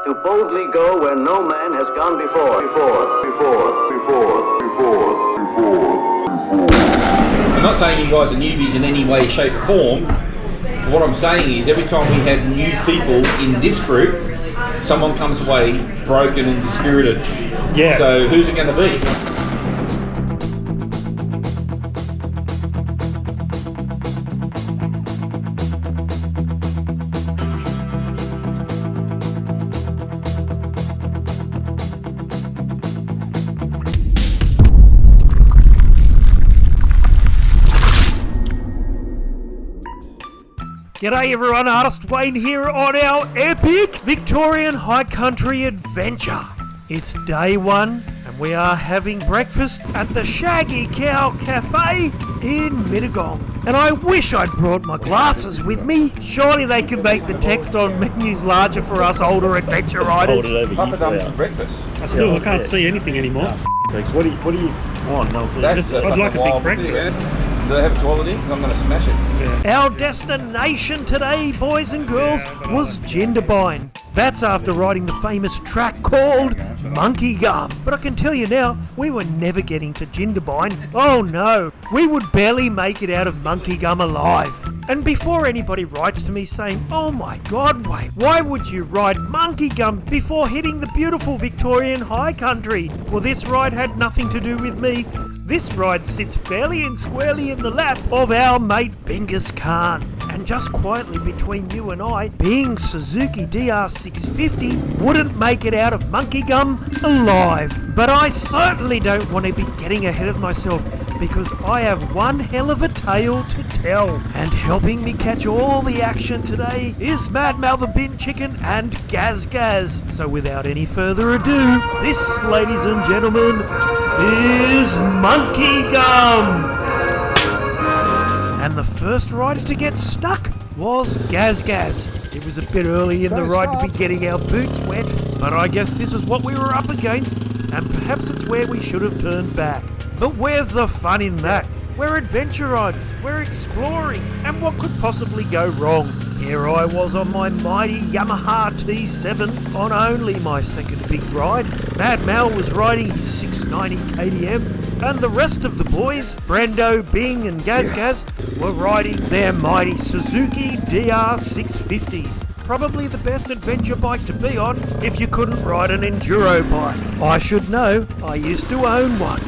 to boldly go where no man has gone before. I'm not saying you guys are newbies in any way, shape or form. What I'm saying is every time we have new people in this group, someone comes away broken and dispirited. Yeah. So who's it going to be? G'day everyone, Artist Wayne here on our epic Victorian high country adventure. It's day one and we are having breakfast at the Shaggy Cow Cafe in Mittagong. And I wish I'd brought my glasses with me. Surely they could make the text on menus larger for us older adventure riders. Papa done some breakfast. I can't see anything anymore. What do you want? No, I'd like a big breakfast. Do they have a toilet in? Because I'm going to smash it. Yeah. Our destination today, boys and girls, was Jindabyne. That's after riding the famous track called Monkey Gum. But I can tell you now, we were never getting to Jindabyne. Oh no, we would barely make it out of Monkey Gum alive. And before anybody writes to me saying, oh my God, Wayne, why would you ride Monkey Gum before hitting the beautiful Victorian high country? Well, this ride had nothing to do with me. This ride sits fairly and squarely in the lap of our mate Bengus Khan. And just quietly between you and I, being Suzuki DR650 wouldn't make it out of Monkey Gum alive. But I certainly don't want to be getting ahead of myself because I have one hell of a tale to tell. And helping me catch all the action today is Mad Mal the Bin Chicken and Gaz Gaz. So without any further ado, this, ladies and gentlemen, is Monkey Gum. And the first rider to get stuck was Gaz Gaz. It was a bit early in the ride to be getting our boots wet, but I guess this is what we were up against, and perhaps it's where we should have turned back. But where's the fun in that? We're adventure riders, we're exploring, and what could possibly go wrong? Here I was on my mighty Yamaha T7 on only my second big ride. Mad Mal was riding his 690 KTM, and the rest of the boys, Brendo, Bing and Gaz Gaz, were riding their mighty Suzuki DR650s. Probably the best adventure bike to be on if you couldn't ride an enduro bike. I should know, I used to own one.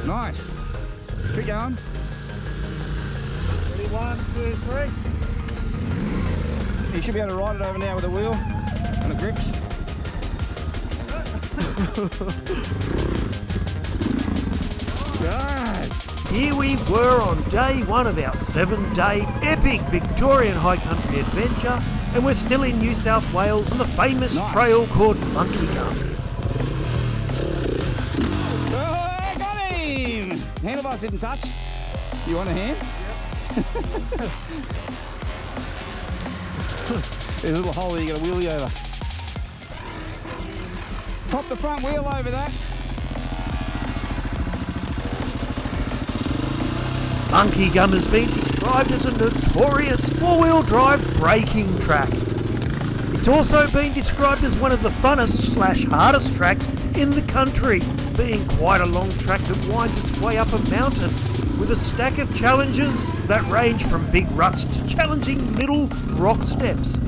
Nice. Keep going. Ready, 1, 2, 3. You should be able to ride it over now with a wheel and the grips. Nice. Here we were on day one of our 7-day epic Victorian high country adventure, and we're still in New South Wales on the famous trail called Monkey Gum. Oh, got him! Handlebars didn't touch. You want a hand? Yep. There's a little hole there you got to wheelie over. Pop the front wheel over that. Monkey Gum has been described as a notorious four-wheel drive braking track. It's also been described as one of the funnest / hardest tracks in the country, being quite a long track that winds its way up a mountain with a stack of challenges that range from big ruts to challenging little rock steps.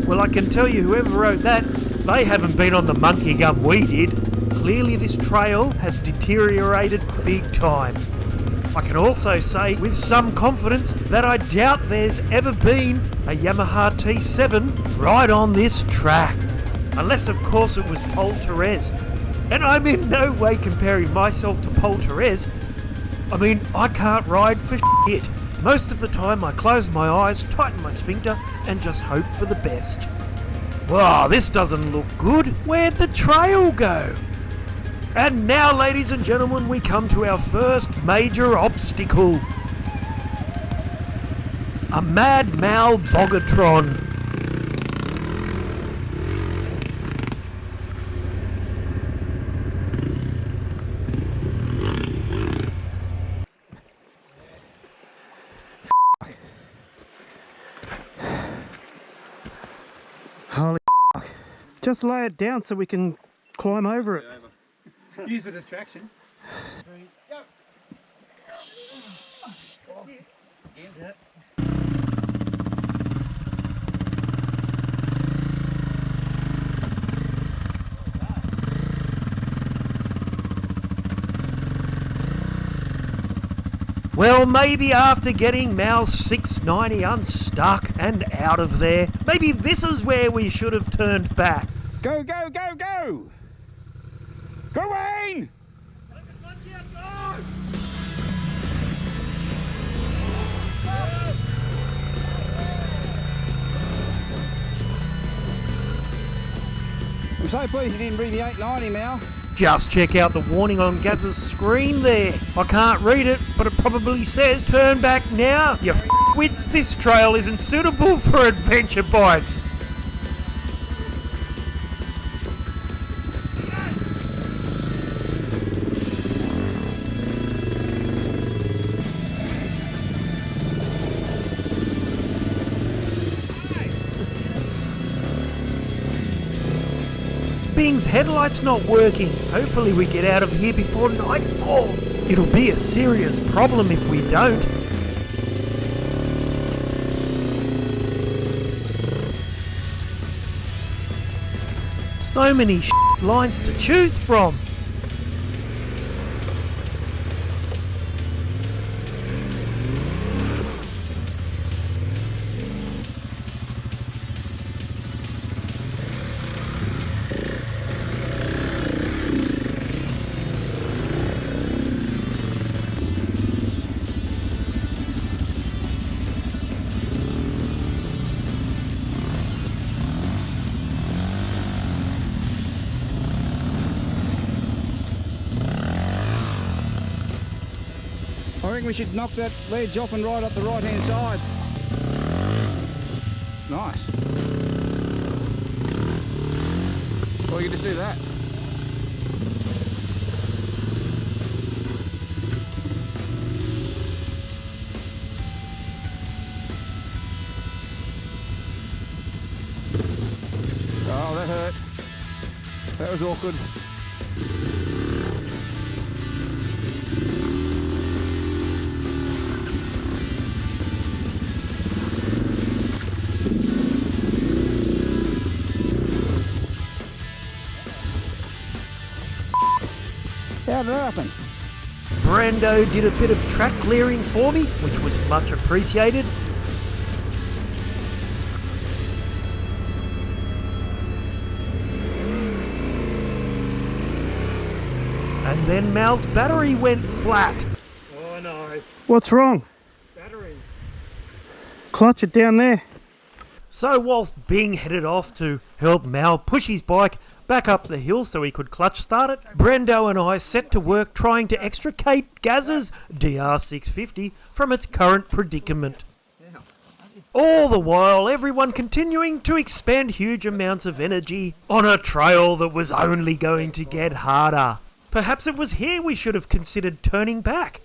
Well, I can tell you whoever wrote that, they haven't been on the Monkey Gum we did. Clearly this trail has deteriorated big time. I can also say with some confidence that I doubt there's ever been a Yamaha T7 right on this track. Unless of course it was Paul Therese. And I'm in no way comparing myself to Paul Therese. I mean, I can't ride for shit. Most of the time I close my eyes, tighten my sphincter and just hope for the best. Wow, this doesn't look good. Where'd the trail go? And now, ladies and gentlemen, we come to our first major obstacle. A Mad Mal Bogatron. Just lay it down so we can climb over it. Use it as traction. Well, maybe after getting Mal's 690 unstuck and out of there, maybe this is where we should have turned back. Go, go, go, go! Go, Wayne! I'm so pleased you didn't bring the 890, Mal. Just check out the warning on Gaz's screen there. I can't read it, but it probably says turn back now. You f***wits, this trail isn't suitable for adventure bikes. Bing's headlight's not working. Hopefully we get out of here before nightfall. It'll be a serious problem if we don't. So many lines to choose from. I reckon we should knock that ledge off and ride up the right hand side. Nice. Well, you can just do that. Oh, that hurt. That was awkward. How did that happen? Brando did a bit of track clearing for me, which was much appreciated. And then Mal's battery went flat. Oh no. What's wrong? Battery. Clutch it down there. So whilst Bing headed off to help Mal push his bike back up the hill so he could clutch start it, Brendo and I set to work trying to extricate Gaz's DR650 from its current predicament. All the while, everyone continuing to expend huge amounts of energy on a trail that was only going to get harder. Perhaps it was here we should have considered turning back.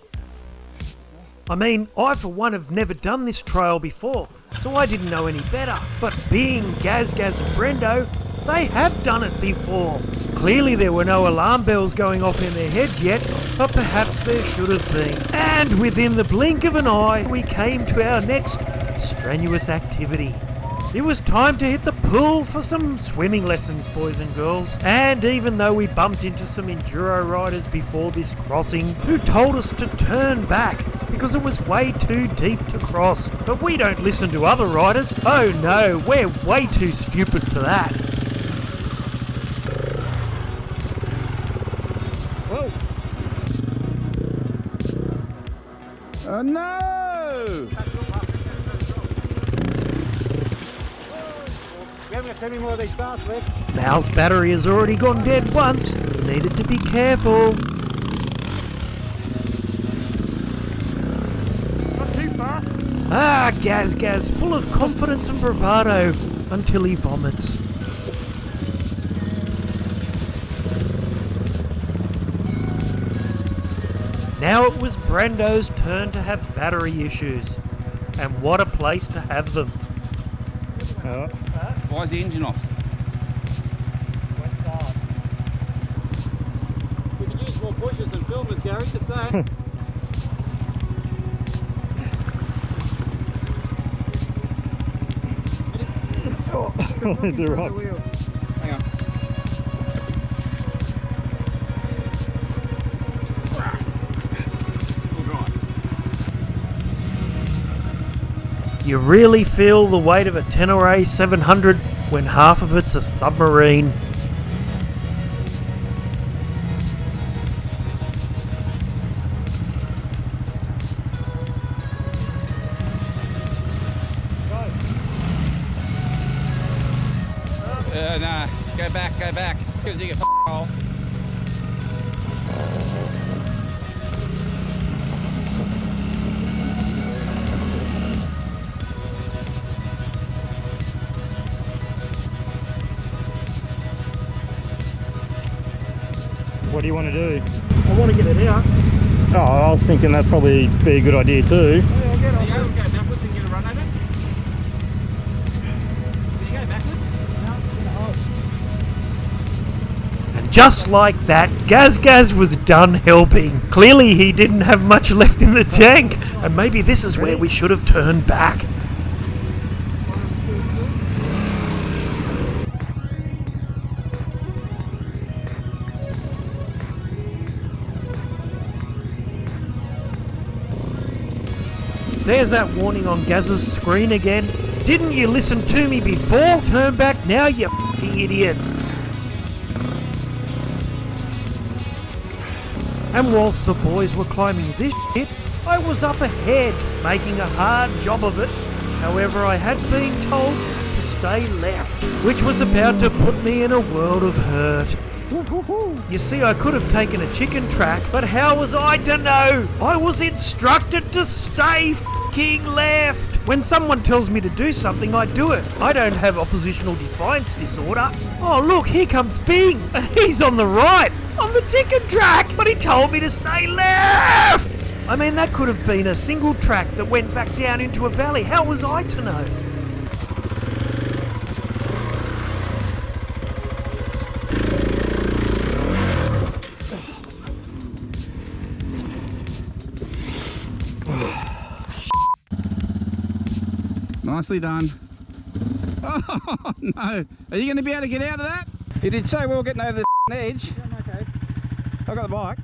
I mean, I for one have never done this trail before, so I didn't know any better. But being Gaz and Brendo, they have done it before. Clearly there were no alarm bells going off in their heads yet, but perhaps there should have been. And within the blink of an eye, we came to our next strenuous activity. It was time to hit the pool for some swimming lessons, boys and girls. And even though we bumped into some enduro riders before this crossing who told us to turn back because it was way too deep to cross, but we don't listen to other riders. Oh no, we're way too stupid for that. Whoa! Oh no! We haven't got any more of these starts left. Mal's battery has already gone dead once. He needed to be careful. Not too fast. Ah, Gaz, full of confidence and bravado until he vomits. Now it was Brando's turn to have battery issues. And what a place to have them. Why is the engine off? more pushers than filmers, Gary, just saying. Is it right? Hang on. You really feel the weight of a Tenere 700 when half of it's a submarine. Nah, go back, go back. Gonna dig a hole. What do you want to do? I want to get it out. Oh, I was thinking that'd probably be a good idea too. There you go, go backwards and get a run at it. Can you go backwards? And just like that, Gaz was done helping. Clearly he didn't have much left in the tank, and maybe this is where we should have turned back. There's that warning on Gaz's screen again. Didn't you listen to me before? Turn back now, you f***ing idiots. And whilst the boys were climbing this shit, I was up ahead, making a hard job of it. However, I had been told to stay left, which was about to put me in a world of hurt. You see, I could have taken a chicken track, but how was I to know? I was instructed to stay f***ing left. When someone tells me to do something, I do it. I don't have oppositional defiance disorder. Oh look, here comes Bing, and he's on the right, on the chicken track, but he told me to stay left. I mean, that could have been a single track that went back down into a valley. How was I to know? Nicely done. Oh no! Are you going to be able to get out of that? You did so well getting over the edge. Okay. I got the bike.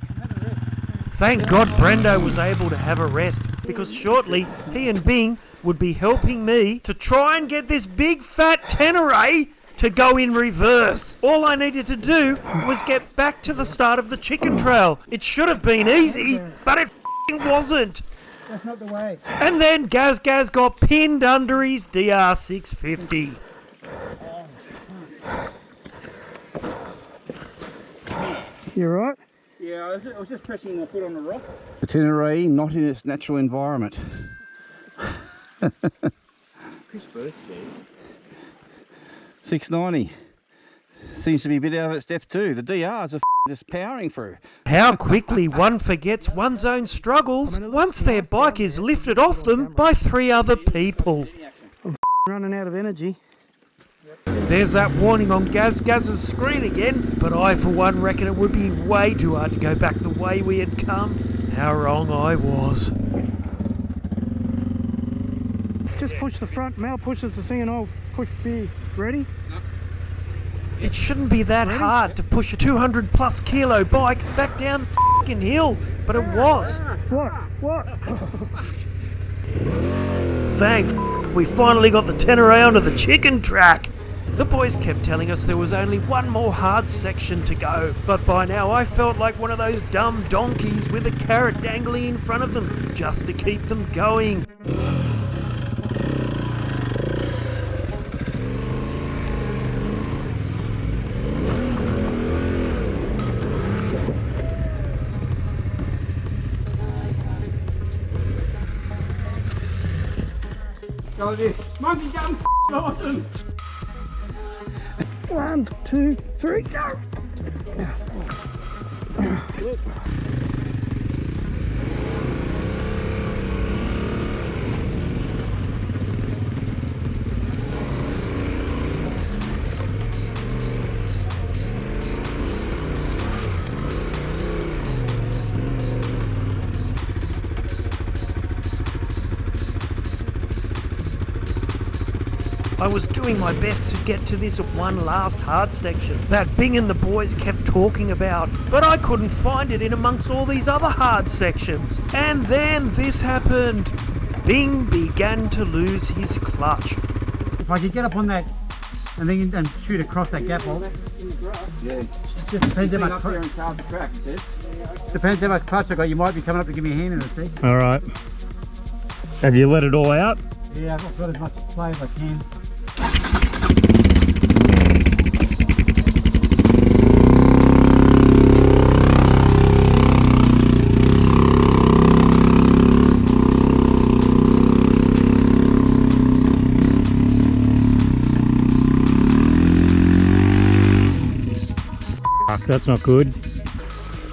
Thank God Brendo was able to have a rest, because shortly he and Bing would be helping me to try and get this big fat Tenere to go in reverse. All I needed to do was get back to the start of the chicken trail. It should have been easy, but it f***ing wasn't. That's not the way. And then Gaz got pinned under his DR650. You right? Yeah, I was just pressing my foot on the rock. The Tenere not in its natural environment. Chris Birch says 690. Seems to be a bit out of its depth too. The DRs are just powering through. How quickly one forgets one's own struggles once their bike is lifted off them by 3 other people. I'm running out of energy. There's that warning on Gaz's screen again, but I for one reckon it would be way too hard to go back the way we had come. How wrong I was. Just push the front. Mal pushes the thing and I'll push B. Ready? It shouldn't be that hard to push a 200 plus kilo bike back down the f***ing hill, but it was. What? Thanks, we finally got the Tenere onto the chicken track. The boys kept telling us there was only one more hard section to go, but by now I felt like one of those dumb donkeys with a carrot dangling in front of them just to keep them going. Go this. Monkey gun, awesome. 1, 2, 3, go! I was doing my best to get to this one last hard section that Bing and the boys kept talking about, but I couldn't find it in amongst all these other hard sections. And then this happened. Bing began to lose his clutch. If I could get up on that and then shoot across that gap hole. Yeah. Just depends how much there and carve the track, see? depends how much clutch I got. You might be coming up to give me a hand in it, see? All right. Have you let it all out? Yeah, I've got as much play as I can. That's not good.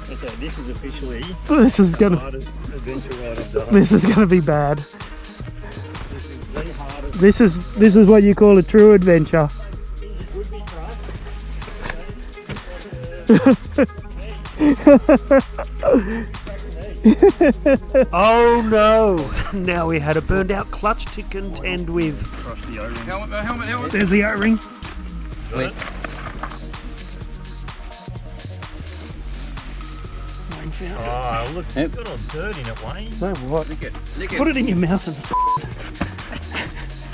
Okay, this is officially This is the gonna hardest adventure ride I've done. this is gonna be bad. This is the hardest. This is what you call a true adventure. It would be tough. Oh no! Now we had a burned out clutch to contend with. Crush the O-ring. Helmet. There's the O-ring. Oh, look, it's got all dirt in it, Wayne. So what? Nick it. Put it in your mouth and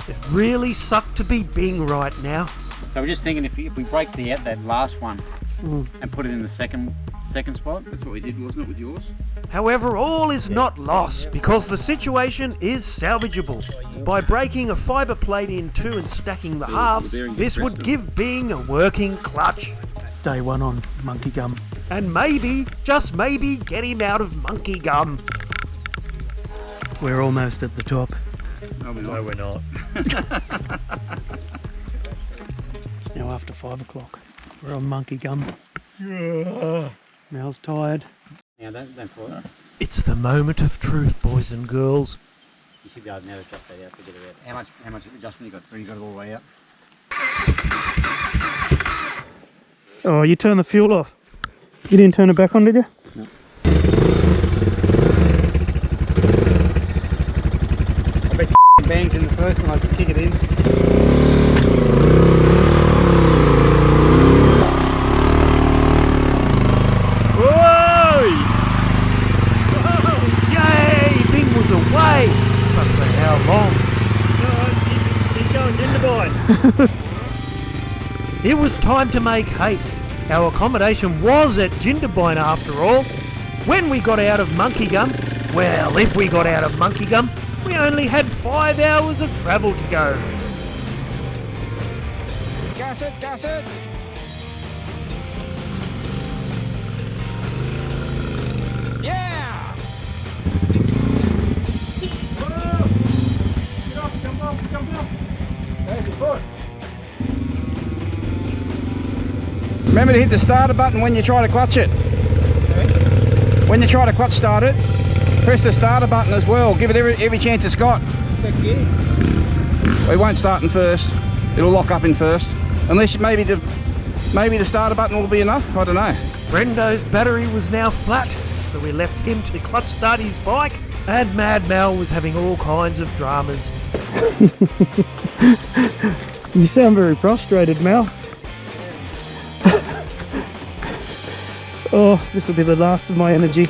it really sucked to be Bing right now. So we're just thinking if we break that last one and put it in the second spot. That's what we did, wasn't it, with yours? However, all is not lost because the situation is salvageable. By breaking a fibre plate in two and stacking the halves, this would give Bing a working clutch. Day one on Monkey Gum. And maybe, just maybe, get him out of Monkey Gum. We're almost at the top. No, we're not. It's now after 5 o'clock. We're on Monkey Gum. Mal's tired. Now don't pull it. It's the moment of truth, boys and girls. You should be able to now adjust that out to get it out. How much adjustment you got? So you got it all the way out. Oh, you turned the fuel off. You didn't turn it back on, did you? No. I bet bangs in the first one, I just kick it in. Yay! Bing was away! But for how long? He's going Jindabyne. It was time to make haste. Our accommodation was at Jindabyne after all. When we got out of Monkey Gum, well, if we got out of Monkey Gum, we only had 5 hours of travel to go. Gas it. Yeah! Jump off. There's your foot. Remember to hit the starter button when you try to clutch it. Okay. When you try to clutch start it, press the starter button as well. Give it every chance it's got. It won't start in first. It'll lock up in first. Unless maybe the starter button will be enough. I don't know. Brendo's battery was now flat, so we left him to clutch start his bike, and Mad Mal was having all kinds of dramas. You sound very frustrated, Mal. Oh, this will be the last of my energy. It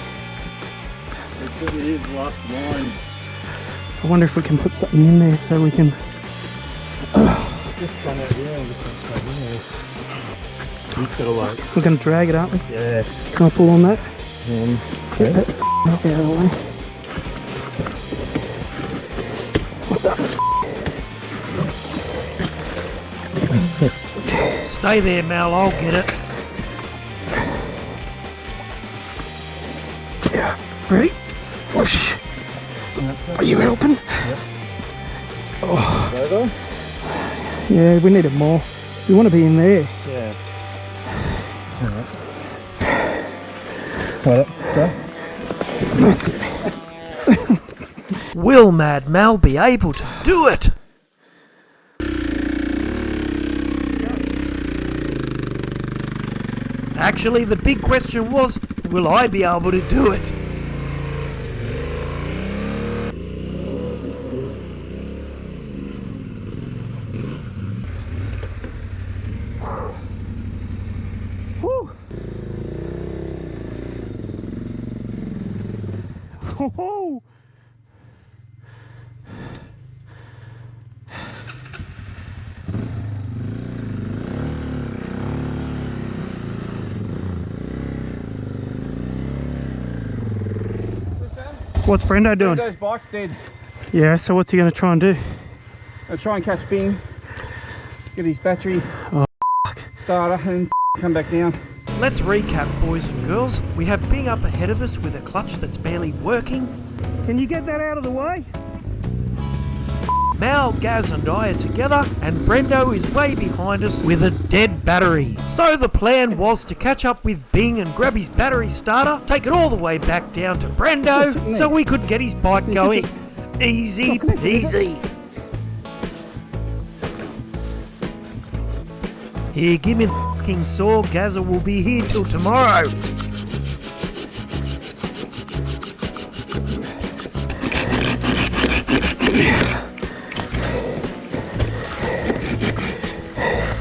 really is last line. I wonder if we can put something in there so we can... Just come out here and just come in there. He's got to like... We're going to drag it, aren't we? Yeah. Can I pull on that? Okay. Get that out of the way. What the... Stay there, Mal, I'll get it. Yeah. Ready? Whoosh. Are you helping? Yep. Oh. Over? Yeah, we need it more. We want to be in there. Yeah. Alright. That's it. Will Mad Mal be able to do it? Actually, the big question was, will I be able to do it? Oh. What's Brendo doing? Brendo's bike's dead. Yeah, so what's he going to try and do? I'll try and catch Bing, get his battery starter and come back down. Let's recap, boys and girls. We have Bing up ahead of us with a clutch that's barely working. Can you get that out of the way? Mal, Gaz and I are together, and Brendo is way behind us with a dead battery. So the plan was to catch up with Bing and grab his battery starter, take it all the way back down to Brendo so we could get his bike going. Easy peasy. Here, give me the f***ing saw. Gazza will be here till tomorrow.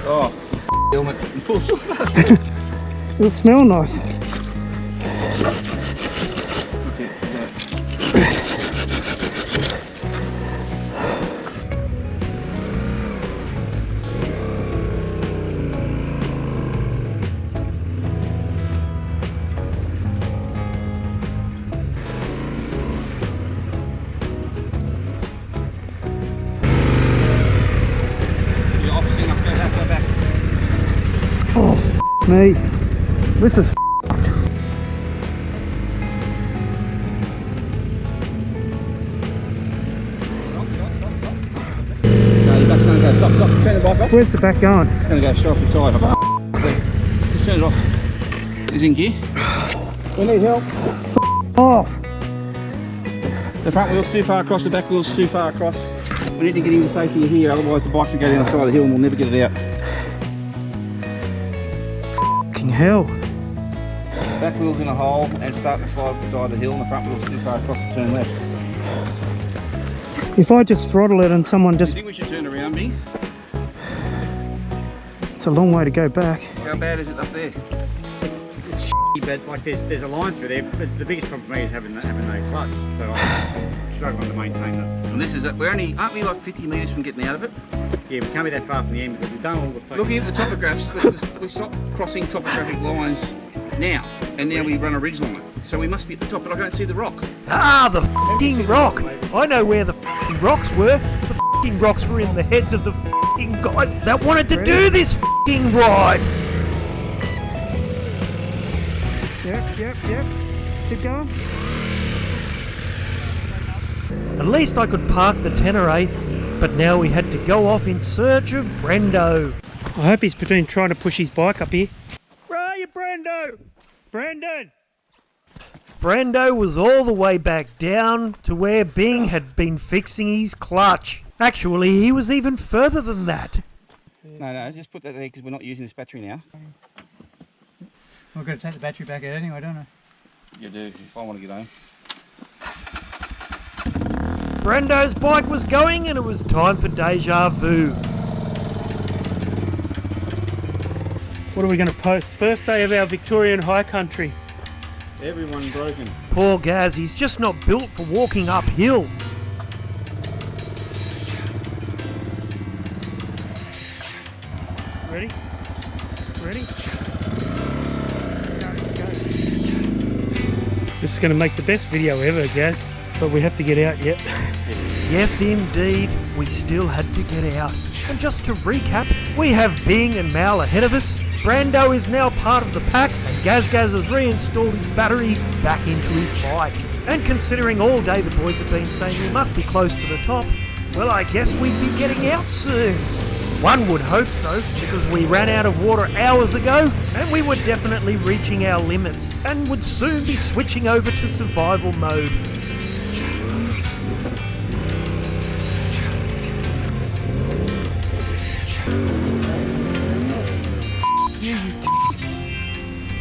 Oh, helmet's in full swing. It'll smell nice. That's it, got it. Me. This is No, the back's going to go. Stop, stop. Turn the bike off. Where's the back going? It's going to go straight off the side. Just turn it off. He's in gear. We need help. Off. The front wheel's too far across, the back wheel's too far across. We need to get him safely here, otherwise the bike's going to go down the side of the hill and we'll never get it out. Fucking hell. Back wheel's in a hole and starting to slide up the side of the hill, and the front wheel's too far across to turn left. If I just throttle it and someone I just... think we should turn around, me. It's a long way to go back. How bad is it up there? It's shitty, but like there's a line through there. But the biggest problem for me is having no clutch, so I'm struggling to maintain that. And this is it. Aren't we like 50 metres from getting out of it? Yeah, we can't be that far from the end because we've done all the fucking... Looking at the topographs, we stopped crossing topographic lines now, and now we run a ridge line. So we must be at the top, but I can't see the rock. Ah, the f***ing rock! I know where the f***ing rocks were. The f***ing rocks were in the heads of the f***ing guys that wanted to do this f***ing ride. Yep. Keep going. At least I could park the Tenere, but now we had to go off in search of Brendo. I hope he's between trying to push his bike up here. Where are you, Brendo? Brendan! Brendo was all the way back down to where Bing had been fixing his clutch. Actually, he was even further than that. No, just put that there because we're not using this battery now. We're going to take the battery back out anyway, don't we? You do, if I want to get home. Brendo's bike was going and it was time for deja vu. What are we going to post? First day of our Victorian high country. Everyone broken. Poor Gaz, he's just not built for walking uphill. Ready? This is going to make the best video ever, Gaz. But we have to get out yet. Yes, indeed, we still had to get out. And just to recap, we have Bing and Mal ahead of us. Brando is now part of the pack, and Gaz has reinstalled his battery back into his bike. And considering all day the boys have been saying we must be close to the top, well, I guess we'd be getting out soon. One would hope so, because we ran out of water hours ago, and we were definitely reaching our limits, and would soon be switching over to survival mode.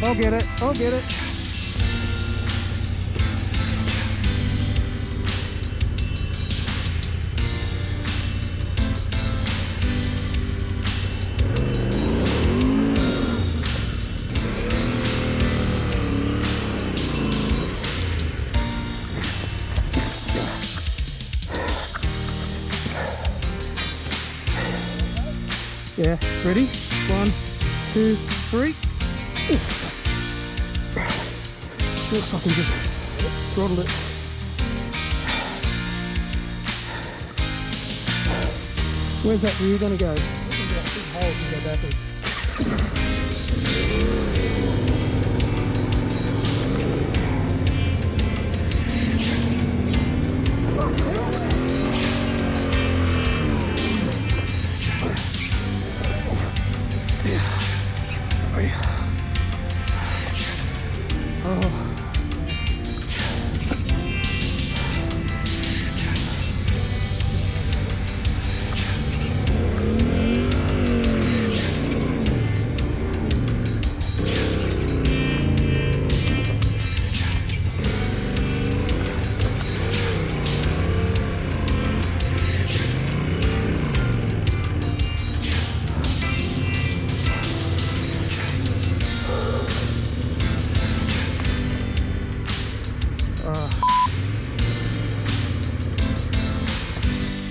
I'll get it. Yeah, ready? 1, 2, 3. Let's fucking just throttle it. Where's that rear gonna go? Big holes and go backwards.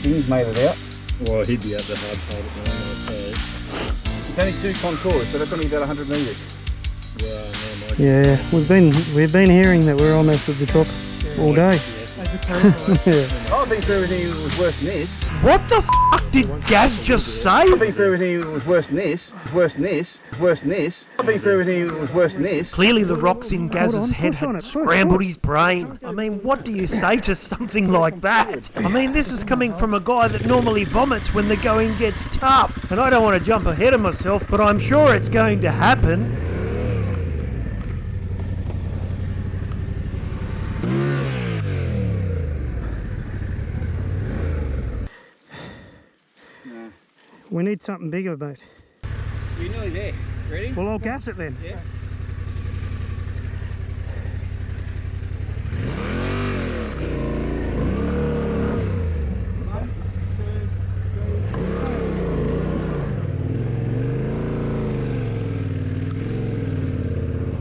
Things made it out. Well, he'd be at the hard part at the moment, I'd say. It's only 2 contours, so that's only about 100 metres. Well, no, Yeah, we've been hearing that we're almost at the top all day. I've been through everything that was worse than this. What the f*** did Gaz just say? I've been through everything that was worse than this, worse than this, worse than this. I've been through everything that was worse than this. Clearly the rocks in Gaz's Hold on, head push on had it, push, scrambled push. his brain. I mean, what do you say to something like that? I mean, this is coming from a guy that normally vomits when the going gets tough. And I don't want to jump ahead of myself, but I'm sure it's going to happen. We need something bigger, mate. You're nearly there. Ready? Well, I'll gas it then. Yeah.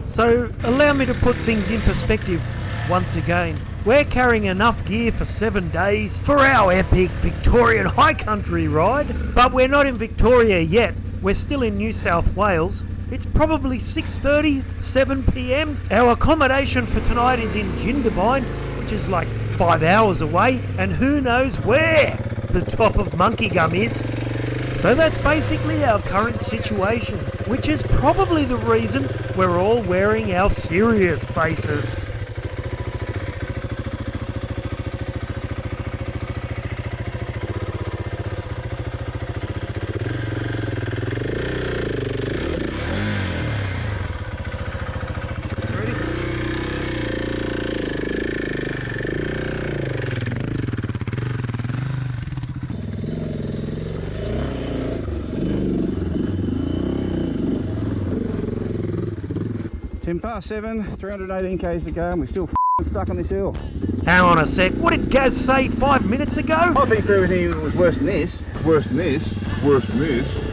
So, allow me to put things in perspective once again. We're carrying enough gear for 7 days for our epic Victorian high country ride, but we're not in Victoria yet. We're still in New South Wales. It's probably 6:30, 7 p.m. Our accommodation for tonight is in Jindabyne, which is like 5 hours away, and who knows where the top of Monkey Gum is. So that's basically our current situation, which is probably the reason we're all wearing our serious faces. Past 7, 318 k's to go, and we're still stuck on this hill. Hang on a sec, what did Gaz say 5 minutes ago? I've been through everything that was worse than this, worse than this, worse than this.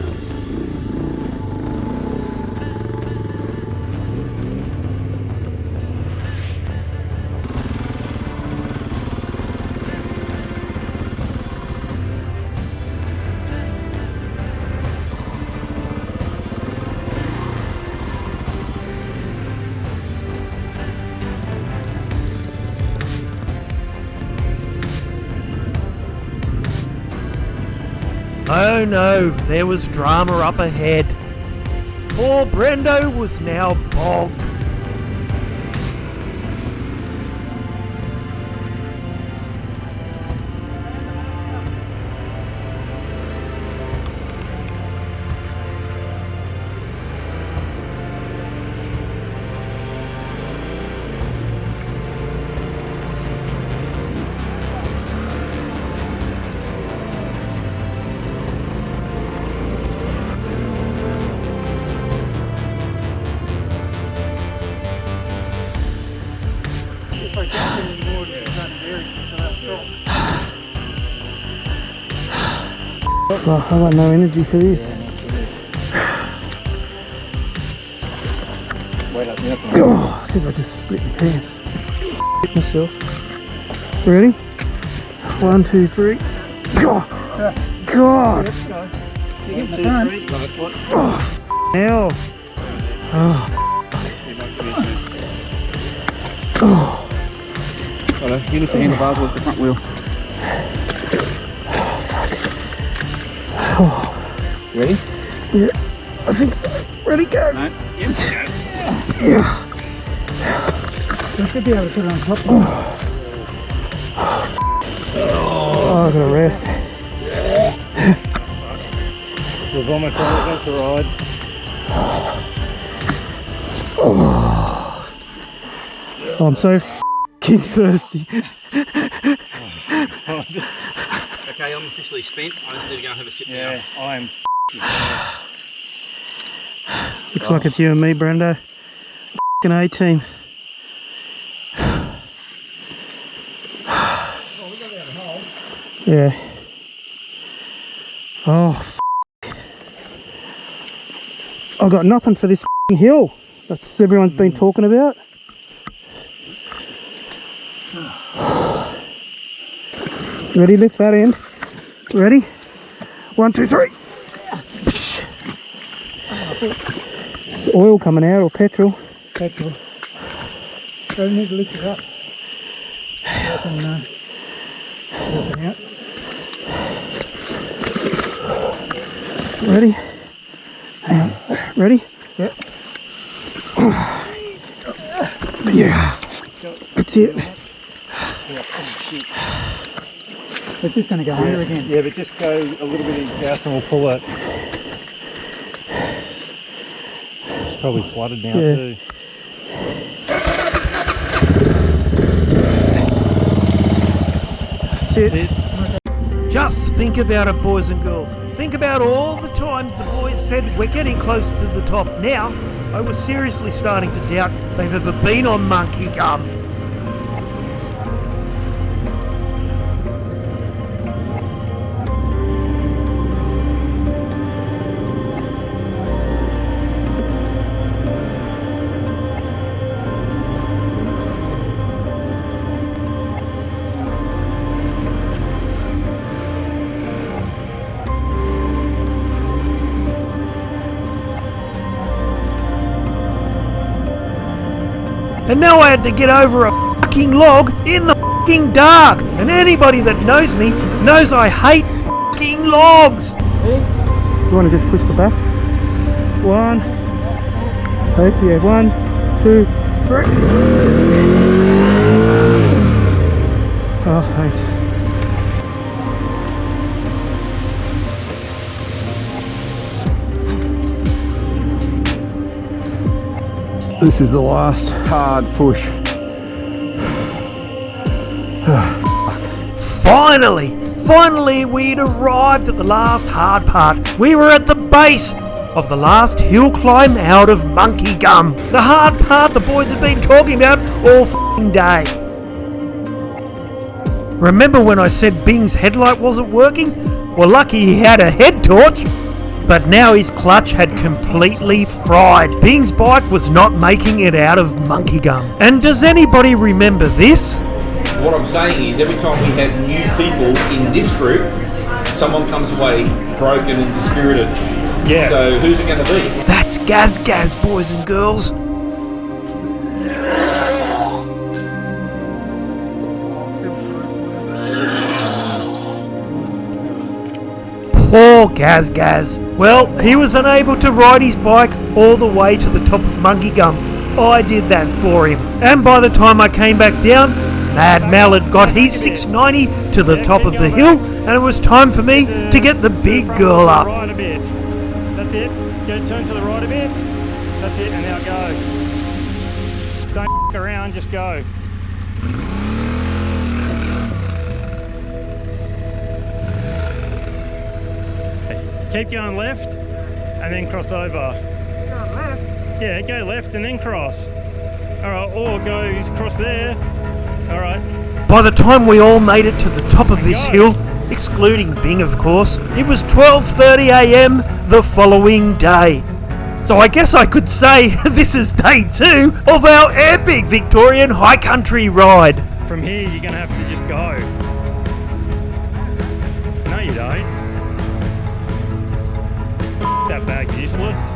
Oh no, there was drama up ahead. Poor Brendo was now bogged. Oh, I've got no energy for this. Oh, I think I just split my pants. Myself. Ready? 1, 2, 3. God! God! 1, 2, 3. Hell. You lift the handlebars with the front wheel. Ready? Yeah, I think so. Ready, go. No. Yes. Yeah. I should be able to put it on top. Oh, I gotta rest. It's a vomit adventure ride. Oh, I'm so f***ing thirsty. Okay, I'm officially spent. I just need to go and have a sit Yeah, I'm looks like it's you and me, Brendo. F***ing A-team. Yeah. Oh, f***. I got nothing for this f***ing hill. That's everyone's been talking about. Ready, lift that end. Ready? 1, 2, 3. It's oil coming out or petrol? Petrol. Don't need to lift it up. Out. Ready? Hang on. Ready? Yep. Yeah. That's it. It's just going to go under again. Yeah, but just go a little bit in gas and we'll pull it. It's probably flooded now too. That's it. Just think about it, boys and girls. Think about all the times the boys said we're getting close to the top. Now, I was seriously starting to doubt they've ever been on Monkey Gum. And now I had to get over a fucking log in the fucking dark. And anybody that knows me knows I hate fucking logs. You want to just push the back? 1. Hope, yeah. 1, 2, 3. Oh, thanks. This is the last hard push. Finally we'd arrived at the last hard part. We were at the base of the last hill climb out of Monkey Gum. The hard part the boys have been talking about all f***ing day. Remember when I said Bing's headlight wasn't working? Well, lucky he had a head torch. But now his clutch had completely fried. Bing's bike was not making it out of Monkey Gum. And does anybody remember this? What I'm saying is, every time we had new people in this group, someone comes away broken and dispirited. Yeah. So who's it going to be? That's Gaz, boys and girls. Poor Gaz. Well, he was unable to ride his bike all the way to the top of Monkey Gum. I did that for him. And by the time I came back down, Mad Mal had got his 690 to the top of the hill, and it was time for me to get the big girl up. Right a bit. That's it. Go turn to the right a bit. That's it, and now go. Don't f*** around, just go. Keep going left and then cross over. Going left? Yeah, go left and then cross. Alright, or go cross there. Alright. By the time we all made it to the top of this hill, excluding Bing of course, it was 12:30 AM the following day. So I guess I could say this is day 2 of our epic Victorian high country ride. From here you're going to have to just go. No you don't. that bag's useless.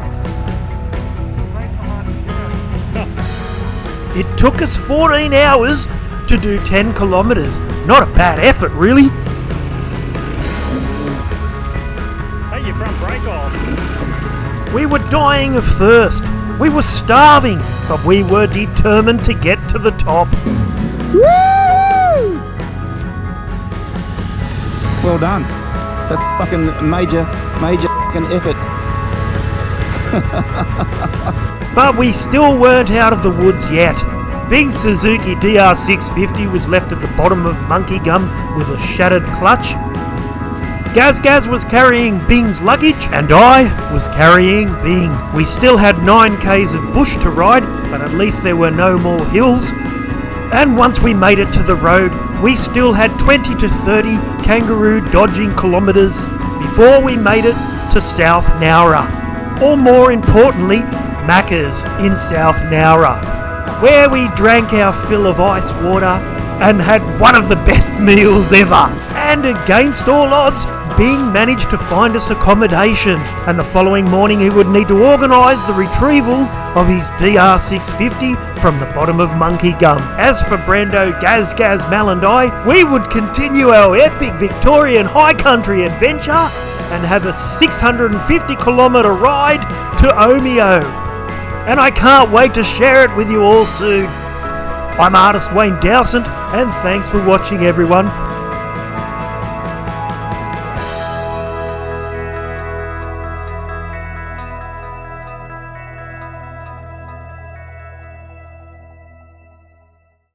It took us 14 hours to do 10 kilometres. Not a bad effort, really. Take your front brake off. We were dying of thirst. We were starving, but we were determined to get to the top. Woo! Well done. That's fucking major fucking effort. But we still weren't out of the woods yet. Big Suzuki DR650 was left at the bottom of Monkey Gum with a shattered clutch. Gaz was carrying Bing's luggage and I was carrying Bing. We still had 9 k's of bush to ride, but at least there were no more hills. And once we made it to the road, we still had 20 to 30 kangaroo dodging kilometres before we made it to South Nowra. Or more importantly, Macca's in South Nowra, where we drank our fill of ice water and had one of the best meals ever. And against all odds, Bing managed to find us accommodation, and the following morning he would need to organise the retrieval of his DR650 from the bottom of Monkey Gum. As for Brando, Gaz, Mal and I, we would continue our epic Victorian high country adventure and have a 650 kilometre ride to Omeo. And I can't wait to share it with you all soon. I'm artist Wayne Dowsent, and thanks for watching, everyone.